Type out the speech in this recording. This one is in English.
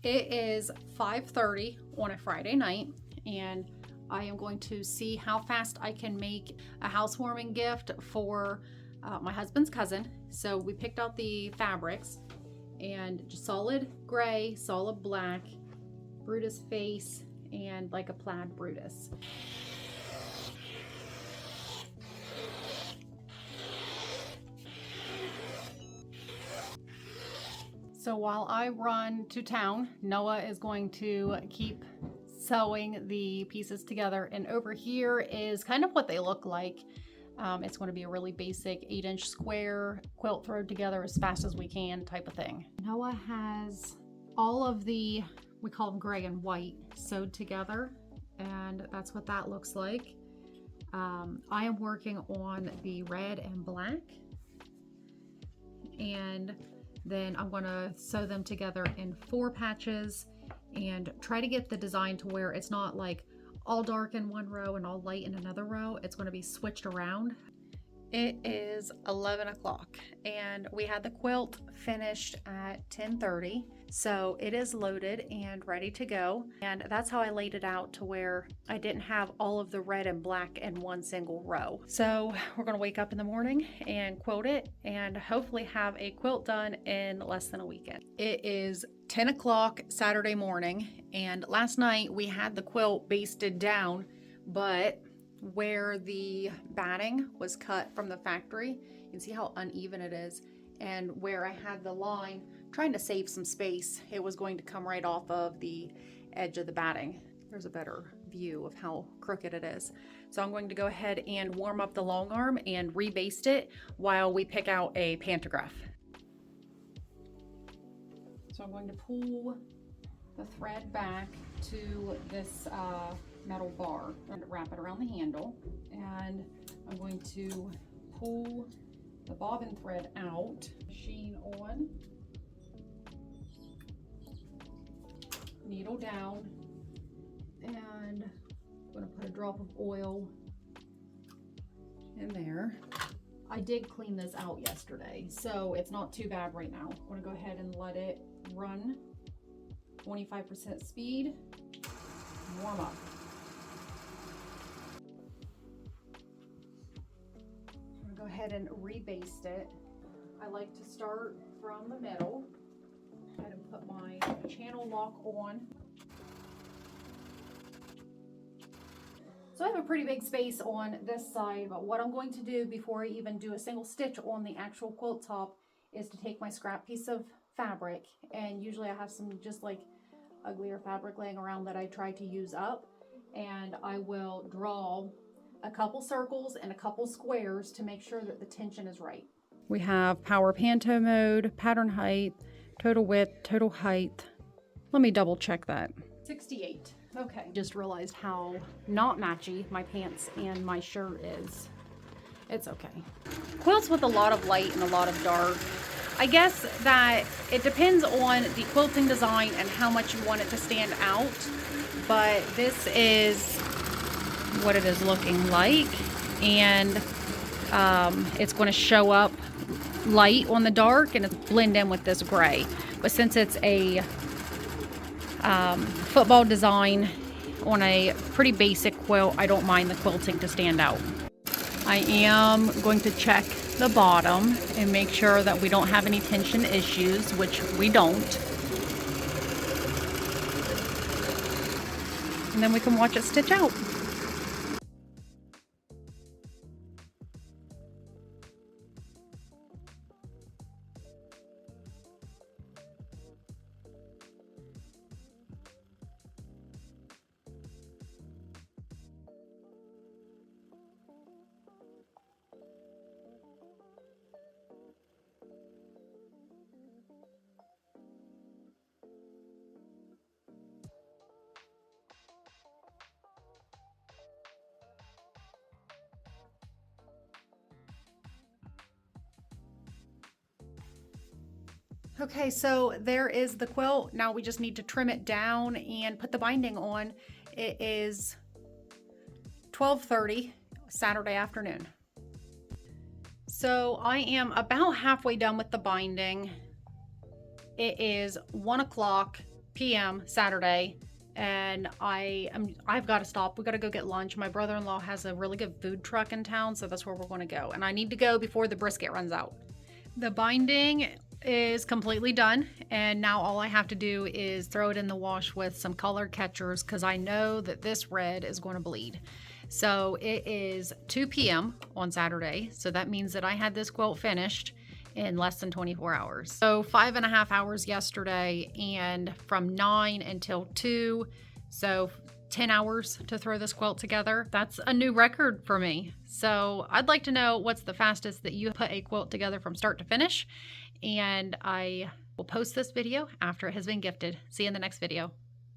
It is 5:30 on a Friday night, and I am going to see how fast I can make a housewarming gift for my husband's cousin. So we picked out the fabrics, and just solid gray, solid black, Brutus face, and like a plaid Brutus. So while I run to town, Noah is going to keep sewing the pieces together. And over here is kind of what they look like. It's going to be a really basic 8-inch square quilt thrown together as fast as we can type of thing. Noah has all of the, we call them gray and white, sewed together. And that's what that looks like. I am working on the red and black. And then I'm going to sew them together in 4 patches and try to get the design to where it's not like all dark in one row and all light in another row. It's going to be switched around. It is 11 o'clock and we had the quilt finished at 10:30. So it is loaded and ready to go. And that's how I laid it out, to where I didn't have all of the red and black in one single row. So we're going to wake up in the morning and quilt it and hopefully have a quilt done in less than a weekend. It is 10 o'clock Saturday morning, and last night we had the quilt basted down, but where the batting was cut from the factory, you can see how uneven it is, and where I had the line, trying to save some space, it was going to come right off of the edge of the batting. There's a better view of how crooked it is. So I'm going to go ahead and warm up the long arm and rebaste it while we pick out a pantograph. So I'm going to pull the thread back to this metal bar and wrap it around the handle, and I'm going to pull the bobbin thread out, machine on, needle down, and I'm going to put a drop of oil in there. I did clean this out yesterday, so it's not too bad right now. I'm going to go ahead and let it run 25% speed, warm up. I'm going to go ahead and rebaste it. I like to start from the middle. Go ahead and put my channel lock on. So I have a pretty big space on this side, but what I'm going to do before I even do a single stitch on the actual quilt top is to take my scrap piece of fabric, and usually I have some just like uglier fabric laying around that I try to use up, and I will draw a couple circles and a couple squares to make sure that the tension is right. We have power panto mode, pattern height, total width, total height. Let me double check that. 68. Okay. Just realized how not matchy my pants and my shirt is. It's okay. Quilts with a lot of light and a lot of dark. I guess that it depends on the quilting design and how much you want it to stand out. But this is what it is looking like. And it's going to show up light on the dark and it's blend in with this gray. But since it's a football design on a pretty basic quilt, I don't mind the quilting to stand out. I am going to check the bottom and make sure that we don't have any tension issues, which we don't. And then we can watch it stitch out. Okay, so there is the quilt. Now we just need to trim it down and put the binding on. It is 12:30 Saturday afternoon. So I am about halfway done with the binding. It is 1 o'clock p.m. Saturday, and I've got to stop. We got to go get lunch. My brother-in-law has a really good food truck in town, so that's where we're going to go. And I need to go before the brisket runs out. The binding is completely done, and now all I have to do is throw it in the wash with some color catchers because I know that this red is going to bleed. So it is 2 p.m. on Saturday, so that means that I had this quilt finished in less than 24 hours. So 5.5 hours yesterday, and from 9 until 2, so 10 hours to throw this quilt together. That's a new record for me. So I'd like to know what's the fastest that you put a quilt together from start to finish, and I will post this video after it has been gifted. See you in the next video.